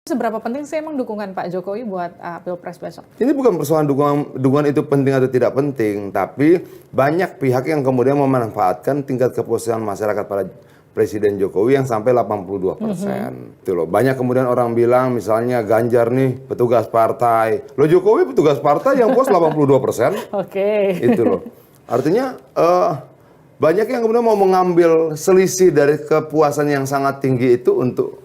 Seberapa penting sih emang dukungan Pak Jokowi buat Pilpres besok? Ini bukan persoalan dukungan itu penting atau tidak penting, tapi banyak pihak yang kemudian memanfaatkan tingkat kepuasan masyarakat pada Presiden Jokowi yang sampai 82%. Itu loh. Banyak kemudian orang bilang misalnya Ganjar nih petugas partai. Loh Jokowi petugas partai yang puas 82%. Oke. Itu loh. Artinya banyak yang kemudian mau mengambil selisih dari kepuasan yang sangat tinggi itu untuk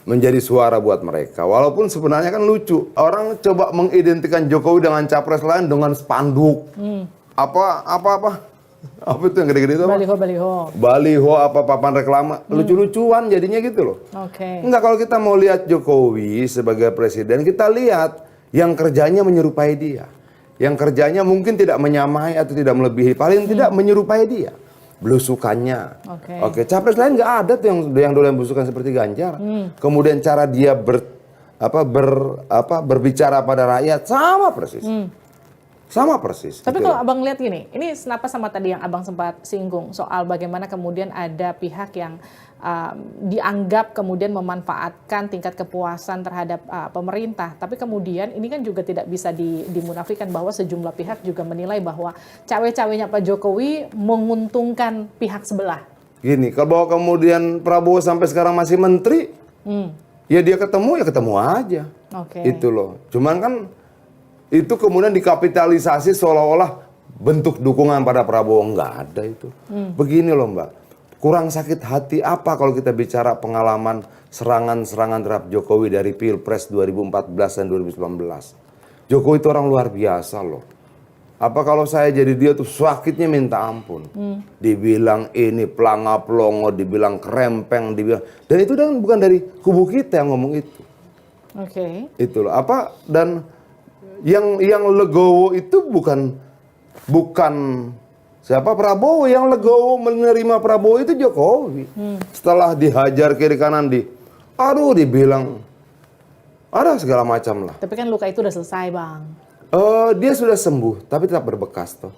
menjadi suara buat mereka. Walaupun sebenarnya kan lucu. Orang coba mengidentikan Jokowi dengan capres lain dengan spanduk. Apa itu yang gede-gede itu? Baliho apa papan reklama. Lucu-lucuan jadinya gitu loh. Oke. Enggak, kalau kita mau lihat Jokowi sebagai presiden, kita lihat yang kerjanya menyerupai dia. Yang kerjanya mungkin tidak menyamai atau tidak melebihi, paling tidak menyerupai dia. Belusukannya. Oke, capres lain nggak ada tuh yang doyan belusukan seperti Ganjar. Kemudian cara dia berbicara pada rakyat sama persis. Sama persis. Tapi gitu. kalau Abang lihat gini, ini kenapa sama tadi yang Abang sempat singgung soal bagaimana kemudian ada pihak yang dianggap kemudian memanfaatkan tingkat kepuasan terhadap pemerintah. Tapi kemudian ini kan juga tidak bisa dimunafikan bahwa sejumlah pihak juga menilai bahwa cawe-cawenya Pak Jokowi menguntungkan pihak sebelah. Gini, kalau kemudian Prabowo sampai sekarang masih menteri, ya dia ketemu aja. Itu loh. Cuman kan itu kemudian dikapitalisasi seolah-olah bentuk dukungan pada Prabowo. Nggak ada itu. Begini loh Mbak, kurang sakit hati apa kalau kita bicara pengalaman serangan-serangan terhadap Jokowi dari Pilpres 2014 dan 2019. Jokowi itu orang luar biasa loh. Apa kalau saya jadi dia tuh sakitnya minta ampun. Dibilang ini pelanga-pelongo, dibilang kerempeng, dibilang. Dan itu kan bukan dari kubu kita yang ngomong itu. Itu loh. Dan yang legowo itu bukan siapa, Prabowo. Yang legowo menerima Prabowo itu Jokowi. Setelah dihajar kiri kanan dibilang ada segala macam lah. Tapi kan luka itu udah selesai Bang. Dia sudah sembuh tapi tetap berbekas toh.